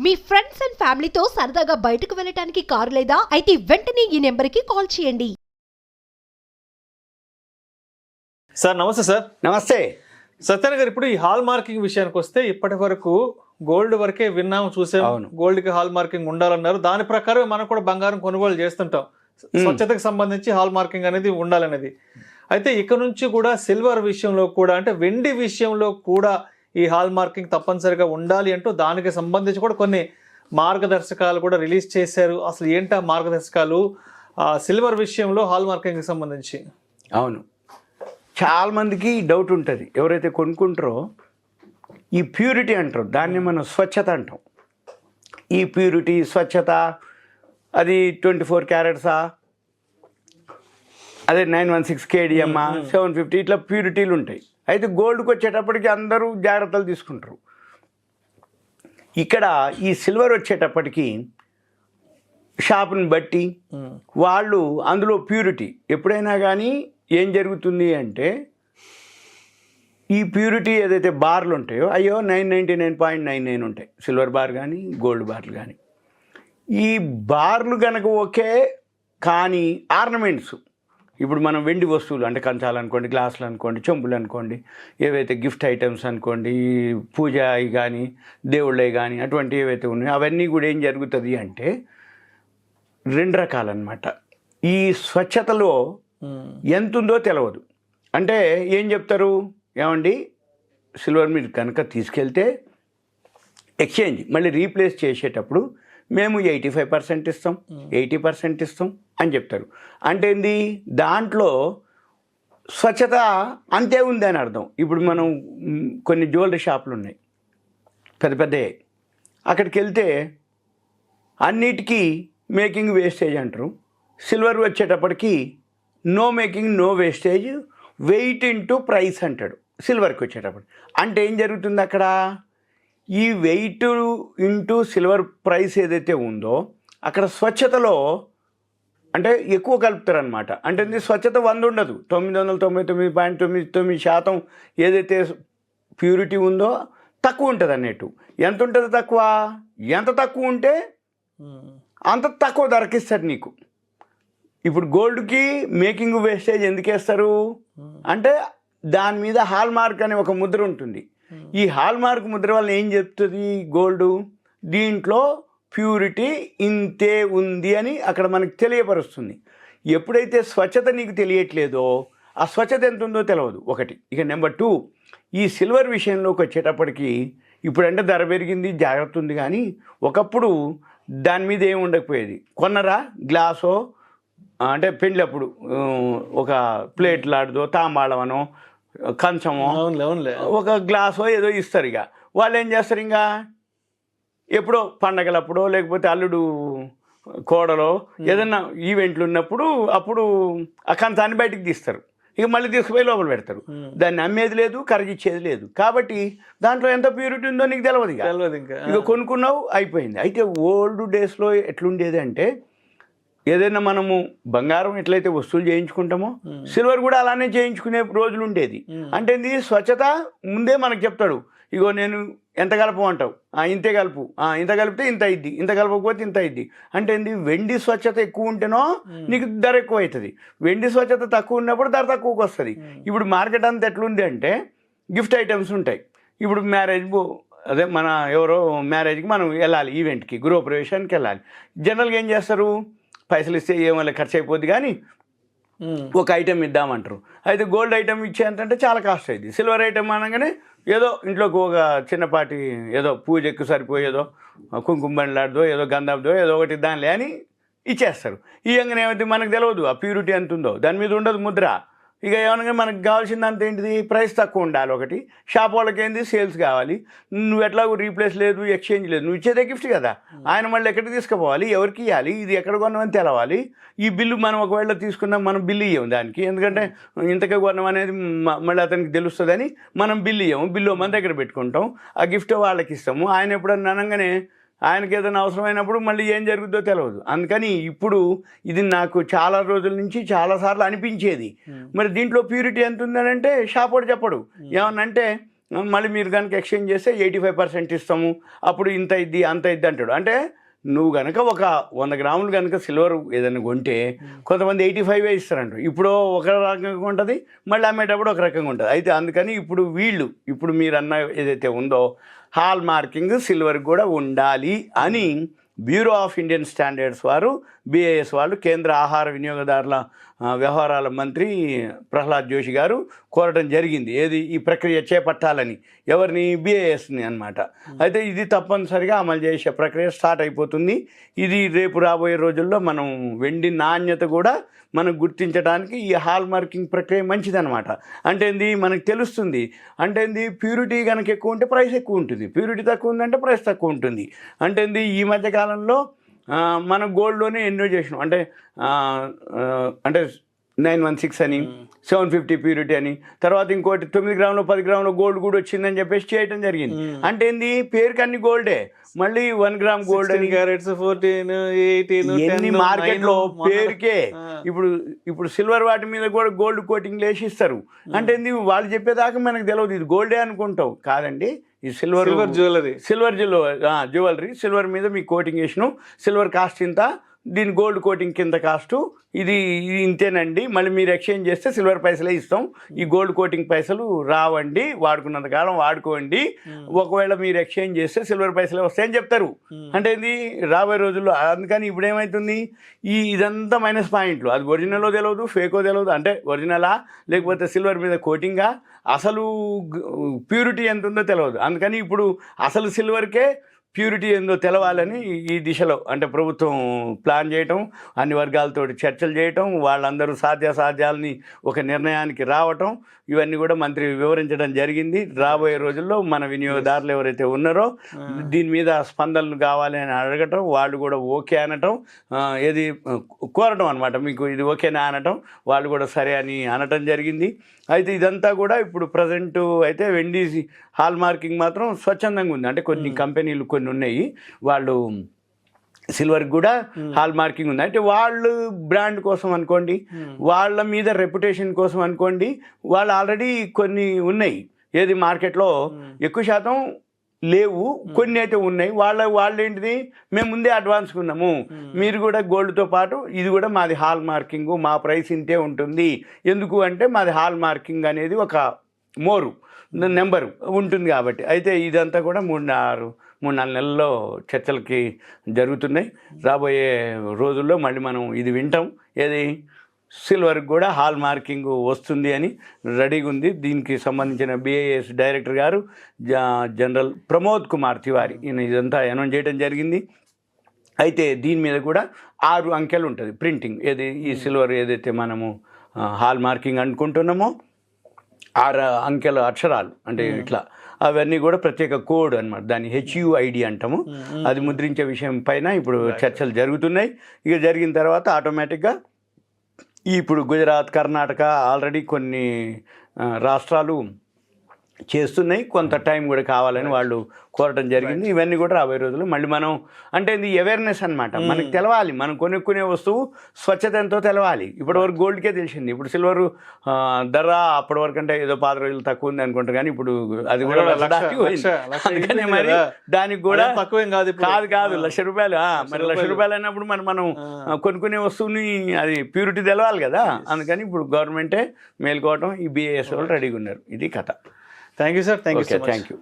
Me friends and ఫ్యామిలీతో సరదాగా బయటకు వెళ్ళటానికి కారు లేదా అయితే వెంటనే ఈ నెంబర్కి కాల్ చేయండి. సార్ నమస్తే సార్. నమస్తే సత్యనారాయణ గారు, ఇప్పుడు ఈ హాల్ మార్కింగ్ విషయానికి వస్తే ఇప్పటి వరకు గోల్డ్ వరకే విన్నాము, చూసాము. గోల్డ్ కి హాల్ మార్కింగ్ ఉండాలన్నారు. దాని ప్రకారం మనం కూడా బంగారం కొనుగోలు చేస్తుంటాం. స్వచ్ఛతకు సంబంధించి హాల్ మార్కింగ్ అనేది ఉండాలనేది. అయితే ఇక నుంచి కూడా సిల్వర్ విషయంలో కూడా, అంటే వెండి విషయంలో కూడా ఈ హాల్ మార్కింగ్ తప్పనిసరిగా ఉండాలి అంటూ దానికి సంబంధించి కూడా కొన్ని మార్గదర్శకాలు కూడా రిలీజ్ చేశారు. అసలు ఏంటా మార్గదర్శకాలు సిల్వర్ విషయంలో హాల్ మార్కింగ్కి సంబంధించి? అవును, చాలా మందికి డౌట్ ఉంటుంది. ఎవరైతే కొనుక్కుంటారో ఈ ప్యూరిటీ అంటారు, దాన్ని మనం స్వచ్ఛత అంటాం. ఈ ప్యూరిటీ స్వచ్ఛత అది 24 క్యారెట్సా, అదే 916 కేడిఎమ్మా, 750 ఇట్లా ప్యూరిటీలు ఉంటాయి. అయితే గోల్డ్కి వచ్చేటప్పటికి అందరూ జాగ్రత్తలు తీసుకుంటారు. ఇక్కడ ఈ సిల్వర్ వచ్చేటప్పటికి షాప్ని బట్టి వాళ్ళు అందులో ప్యూరిటీ ఎప్పుడైనా కానీ ఏం జరుగుతుంది అంటే, ఈ ప్యూరిటీ ఏదైతే బార్లు ఉంటాయో అయ్యో 999.99 ఉంటాయి సిల్వర్ బార్ కానీ గోల్డ్ బార్లు కానీ. ఈ బార్లు కనుక ఓకే, కానీ ఆర్నమెంట్స్ ఇప్పుడు మనం వెండి వస్తువులు అంటే కంచాలు అనుకోండి, గ్లాసులు అనుకోండి, చెంబులు అనుకోండి, ఏవైతే గిఫ్ట్ ఐటమ్స్ అనుకోండి, పూజ అవి కానీ దేవుళ్ళవి కానీ అటువంటి ఏవైతే ఉన్నాయో అవన్నీ కూడా ఏం జరుగుతుంది అంటే రెండు రకాలన్నమాట. ఈ స్వచ్ఛతలో ఎంత ఉందో తెలియదు. అంటే ఏం చెప్తారు, ఏమండి సిల్వర్ మీరు కనుక తీసుకెళ్తే ఎక్స్చేంజ్ మళ్ళీ రీప్లేస్ చేసేటప్పుడు మేము 85% ఇస్తాం, 80% ఇస్తాం అని చెప్తారు. అంటే ఏంది, దాంట్లో స్వచ్ఛత అంతే ఉంది అని అర్థం. ఇప్పుడు మనం కొన్ని జ్యువెలరీ షాపులు ఉన్నాయి పెద్ద పెద్దవి, అక్కడికి వెళ్తే అన్నిటికీ మేకింగ్ వేస్టేజ్ అంటారు. సిల్వర్ వచ్చేటప్పటికి no making no wastage, weight into price అంటాడు సిల్వర్కి వచ్చేటప్పుడు. అంటే ఏం జరుగుతుంది అక్కడ, ఈ వెయిట్ ఇంటూ సిల్వర్ ప్రైస్ ఏదైతే ఉందో అక్కడ స్వచ్ఛతలో అంటే ఎక్కువ కలుపుతారనమాట. అంటే స్వచ్ఛత 100 ఉండదు, 999.99% ఏదైతే ప్యూరిటీ ఉందో తక్కువ ఉంటుంది అన్నట్టు. ఎంత ఉంటుంది తక్కువ, ఎంత తక్కువ ఉంటే అంత తక్కువ ధరకిస్తారు నీకు. ఇప్పుడు గోల్డ్కి మేకింగ్ వేస్టేజ్ ఎందుకు వేస్తారు అంటే దాని మీద హాల్ మార్క్ అనే ఒక ముద్ర ఉంటుంది. ఈ హాల్ మార్క్ ముద్ర వల్ల ఏం చెప్తుంది గోల్డ్, దీంట్లో ప్యూరిటీ ఇంతే ఉంది అని అక్కడ మనకు తెలియపరుస్తుంది. ఎప్పుడైతే స్వచ్ఛత నీకు తెలియట్లేదో ఆ స్వచ్ఛత ఎంత ఉందో తెలియదు ఒకటి. ఇక నెంబర్ 2, ఈ సిల్వర్ విషయంలోకి వచ్చేటప్పటికి ఇప్పుడంటే ధర పెరిగింది, జాగ్రత్త ఉంది, కానీ ఒకప్పుడు దాని మీద ఏమి ఉండకపోయేది. కొన్నరా గ్లాసో అంటే పెళ్ళప్పుడు ఒక ప్లేట్ లాంటిదో తాంబాళమనో కంచమో ఒక గ్లాసో ఏదో ఇస్తారు. ఇక వాళ్ళు ఏం చేస్తారు, ఇంకా ఎప్పుడో పండగలప్పుడో లేకపోతే అల్లుడు కోడలో ఏదన్నా ఈవెంట్లు ఉన్నప్పుడు అప్పుడు ఆ కంచాన్ని బయటికి తీస్తారు. ఇక మళ్ళీ తీసుకుపోయి లోపల పెడతారు. దాన్ని అమ్మేది లేదు, కరిగిచ్చేది లేదు. కాబట్టి దాంట్లో ఎంత ప్యూరిటీ ఉందో నీకు తెలియదు. ఇక కొనుక్కున్నావు అయిపోయింది. అయితే ఓల్డ్ డేస్లో ఎట్లుండేది అంటే, ఏదైనా మనము బంగారం ఎట్లయితే వస్తువులు చేయించుకుంటామో సిల్వర్ కూడా అలానే చేయించుకునే రోజులు ఉండేది. అంటే ఇది స్వచ్ఛత ముందే మనకు చెప్తాడు. ఇగో నేను ఎంత కలపమంటావు, ఇంతే కలుపు, ఇంత కలిపితే ఇంత అయింది, ఇంత కలపకపోతే ఇంత అయింది. అంటే ఏంది, వెండి స్వచ్ఛత ఎక్కువ ఉంటేనో నీకు ధర ఎక్కువ అవుతుంది, వెండి స్వచ్ఛత తక్కువ ఉన్నప్పుడు ధర తక్కువకి వస్తుంది. ఇప్పుడు మార్కెట్ అంతా ఎట్లుంది అంటే గిఫ్ట్ ఐటమ్స్ ఉంటాయి. ఇప్పుడు మ్యారేజ్ అదే మన ఎవరో మ్యారేజ్కి మనం వెళ్ళాలి, ఈవెంట్కి గృహప్రవేశానికి వెళ్ళాలి. జనరల్గా ఏం చేస్తారు, పైసలు ఇస్తే ఏమో ఖర్చు అయిపోద్ది కానీ ఒక ఐటెం ఇద్దామంటారు. అయితే గోల్డ్ ఐటెం ఇచ్చేంతంటే చాలా కాస్ట్ అయింది. సిల్వర్ ఐటెం అనగానే ఏదో ఇంట్లోకి ఒక చిన్నపాటి ఏదో పూజకు సరిపోయేదో కుంకుమ బండ్లాడదో ఏదో గంధందో ఏదో ఒకటి దానిలే అని ఇచ్చేస్తారు. ఈ విధంగా ఏమైతే మనకు తెలియదు ఆ ప్యూరిటీ ఎంత ఉందో, దాని మీద ఉండదు ముద్ర. ఇక ఏమనగా మనకు కావాల్సిందంత ఏంటిది, ప్రైస్ తక్కువ ఉండాలి ఒకటి. షాప్ వాళ్ళకి ఏంది, సేల్స్ కావాలి. నువ్వు ఎట్లాగో రీప్లేస్ లేదు, ఎక్స్చేంజ్ లేదు, నువ్వు ఇచ్చేదే గిఫ్ట్ కదా. ఆయన మళ్ళీ ఎక్కడికి తీసుకుపోవాలి, ఎవరికి ఇవ్వాలి, ఇది ఎక్కడ కొన్నామని తెలవాలి. ఈ బిల్లు మనం ఒకవేళ తీసుకున్నాం, మనం బిల్లు ఇవ్వము దానికి, ఎందుకంటే ఇంతకే కొన్నాం అనేది మళ్ళీ అతనికి తెలుస్తుందని మనం బిల్లు ఇవ్వము. బిల్లు మన దగ్గర పెట్టుకుంటాం, ఆ గిఫ్ట్ వాళ్ళకి ఇస్తాము. ఆయన ఎప్పుడన్నా అనగానే ఆయనకి ఏదైనా అవసరమైనప్పుడు మళ్ళీ ఏం జరుగుతుందో తెలియదు. అందుకని ఇప్పుడు ఇది నాకు చాలా రోజుల నుంచి చాలాసార్లు అనిపించేది, మరి దీంట్లో ప్యూరిటీ ఎంత ఉందనంటే షాప్ వాడు చెప్పడు. ఏమన్నంటే మళ్ళీ మీరు కనుక ఎక్స్చేంజ్ చేస్తే 85% ఇస్తాము, అప్పుడు ఇంత ఇద్ది అంత ఇద్ది అంటాడు. అంటే నువ్వు కనుక ఒక 100 గ్రాములు కనుక సిల్వర్ ఏదైనా కొంటే కొంతమంది 85 ఇస్తారంట. ఇప్పుడు ఒక రకంగా ఉంటుంది, మళ్ళీ అమ్మేటప్పుడు ఒక రకంగా ఉంటుంది. అయితే అందుకని ఇప్పుడు మీరు అన్న ఏదైతే ఉందో హాల్ మార్కింగ్ సిల్వర్ కూడా ఉండాలి అని బ్యూరో ఆఫ్ ఇండియన్ స్టాండర్డ్స్ వారు, BIS వాళ్ళు, కేంద్ర ఆహార వినియోగదారుల వ్యవహారాల మంత్రి ప్రహ్లాద్ జోషి గారు కోరడం జరిగింది. ఈ ప్రక్రియ చేపట్టాలని, ఎవరిని? BISని అన్నమాట. అయితే ఇది తప్పనిసరిగా అమలు చేసే ప్రక్రియ స్టార్ట్ అయిపోతుంది. ఇది రేపు రాబోయే రోజుల్లో మనం వెండి నాణ్యత కూడా మనం గుర్తించడానికి ఈ హాల్ మార్కింగ్ ప్రక్రియ మంచిదన్నమాట. అంటే ఏంది, మనకు తెలుస్తుంది. అంటే ఏంది, ప్యూరిటీ కనుక ఎక్కువ ఉంటే ప్రైస్ ఎక్కువ ఉంటుంది, ప్యూరిటీ తక్కువ ఉందంటే ప్రైస్ తక్కువ ఉంటుంది. అంటే ఏంది, ఈ మధ్యకాలంలో మన గోల్డ్లోనే ఎన్నో చేసినాం. అంటే 916 అని, 750 ప్యూరిటీ అని, తర్వాత ఇంకోటి 9 గ్రాములు 10 గ్రాముల గోల్డ్ కూడా వచ్చిందని చెప్పేసి చేయడం జరిగింది. అంటే ఏంది, పేరుకి అన్ని గోల్డే, మళ్ళీ 1 గ్రామ్ గోల్డ్ అని 14, 18, ఎన్ని మార్కెట్లో పేరుకే. ఇప్పుడు సిల్వర్ వాటి మీద కూడా గోల్డ్ కోటింగ్ వేసి ఇస్తారు. అంటే ఏంది, వాళ్ళు చెప్పేదాకా మనకు తెలియదు ఇది గోల్డే అనుకుంటావు. కాదండి, ఈ సిల్వర్ జ్యువెలరీ సిల్వర్ మీద మీకు కోటింగ్ వేసినాం, సిల్వర్ కాస్ట్ ఇంత, దీని గోల్డ్ కోటింగ్ కింద కాస్టు ఇది ఇంతేనండి, మళ్ళీ మీరు ఎక్స్చేంజ్ చేస్తే సిల్వర్ పైసలే ఇస్తాం, ఈ గోల్డ్ కోటింగ్ పైసలు రావండి, వాడుకున్నంత కాలం వాడుకోండి, ఒకవేళ మీరు ఎక్స్చేంజ్ చేస్తే సిల్వర్ పైసలే వస్తాయని చెప్తారు. అంటే ఇది రాబోయే రోజుల్లో. అందుకని ఇప్పుడు ఏమవుతుంది, ఇదంతా మైనస్ పాయింట్లు. అది ఒరిజినల్లో తెలియదు, ఫేకో తెలియదు. అంటే ఒరిజినలా లేకపోతే సిల్వర్ మీద కోటింగా, అసలు ప్యూరిటీ ఎంత ఉందో తెలియదు. అందుకని ఇప్పుడు అసలు సిల్వర్కే ప్యూరిటీ ఏందో తెలవాలని ఈ దిశలో అంటే ప్రభుత్వం ప్లాన్ చేయటం, అన్ని వర్గాలతో చర్చలు చేయటం, వాళ్ళందరూ సాధ్యాసాధ్యాలని ఒక నిర్ణయానికి రావటం, ఇవన్నీ కూడా మంత్రి వివరించడం జరిగింది. రాబోయే రోజుల్లో మన వినియోగదారులు ఎవరైతే ఉన్నారో దీని మీద స్పందనలు కావాలి అని అడగటం, వాళ్ళు కూడా ఓకే అనటం, ఏది కోరటం అనమాట, మీకు ఇది ఓకేనా అనటం, వాళ్ళు కూడా సరే అని అనటం జరిగింది. అయితే ఇదంతా కూడా ఇప్పుడు ప్రజెంట్ అయితే వెండి హాల్ మార్కింగ్ మాత్రం స్వచ్ఛందంగా ఉంది. అంటే కొన్ని కంపెనీలు కొన్ని ఉన్నాయి, వాళ్ళు సిల్వర్కి కూడా హాల్ మార్కింగ్ ఉంది. అంటే వాళ్ళు బ్రాండ్ కోసం అనుకోండి, వాళ్ళ మీద రెప్యుటేషన్ కోసం అనుకోండి, వాళ్ళు ఆల్రెడీ కొన్ని ఉన్నాయి. ఏది మార్కెట్లో ఎక్కువ శాతం లేవు, కొన్ని అయితే ఉన్నాయి. వాళ్ళు ఏంటిది, మేము ముందే అడ్వాన్స్ ఉన్నాము, మీరు కూడా గోల్డ్తో పాటు ఇది కూడా మాది హాల్ మార్కింగ్, మా ప్రైస్ ఇంతే ఉంటుంది. ఎందుకు అంటే మాది హాల్ మార్కింగ్ అనేది ఒక నెంబరు ఉంటుంది కాబట్టి. అయితే ఇదంతా కూడా 3-4 నెలల్లో చర్చలకి జరుగుతున్నాయి. రాబోయే రోజుల్లో మళ్ళీ మనం ఇది వింటాం, ఏది సిల్వర్కి కూడా హాల్ మార్కింగ్ వస్తుంది అని రెడీగా ఉంది. దీనికి సంబంధించిన BIS డైరెక్టర్ గారు జనరల్ ప్రమోద్ కుమార్ తివారీ ఈయన ఇదంతా అనౌన్స్ చేయడం జరిగింది. అయితే దీని మీద కూడా 6 అంకెలు ఉంటుంది ప్రింటింగ్, ఏది ఈ సిల్వర్ ఏదైతే మనము హాల్ మార్కింగ్ అనుకుంటున్నామో 6 అంకెల అక్షరాలు, అంటే ఇట్లా అవన్నీ కూడా ప్రత్యేక కోడ్ అనమాట, దాన్ని HUID అంటాము. అది ముద్రించే విషయం పైన ఇప్పుడు చర్చలు జరుగుతున్నాయి. ఇక జరిగిన తర్వాత ఆటోమేటిక్గా ఇప్పుడు గుజరాత్, కర్ణాటక ఆల్రెడీ కొన్ని రాష్ట్రాలు చేస్తున్నాయి, కొంత టైం కూడా కావాలని వాళ్ళు కోరటం జరిగింది. ఇవన్నీ కూడా రాబోయే రోజులు మళ్ళీ మనం అంటే ఇది అవేర్నెస్ అనమాట, మనకు తెలవాలి, మనం కొనుక్కునే వస్తువు స్వచ్ఛత ఎంతో తెలవాలి. ఇప్పటివరకు గోల్డ్కే తెలిసింది, ఇప్పుడు సిల్వర్ ధర అప్పటి వరకు అంటే ఏదో 10 రోజులు తక్కువ ఉంది అనుకుంటారు, కానీ ఇప్పుడు అది కూడా అందుకనే మరి దానికి కూడా తక్కువేం కాదు, ₹1,00,000. మరి ₹1,00,000 అయినప్పుడు మనం కొనుక్కునే వస్తువుని అది ప్యూరిటీ తెలవాలి కదా. అందుకని ఇప్పుడు గవర్నమెంటే మేల్కోవటం, ఈ BIS వాళ్ళు రెడీగా ఉన్నారు. ఇది కథ. Thank you sir. Thank you.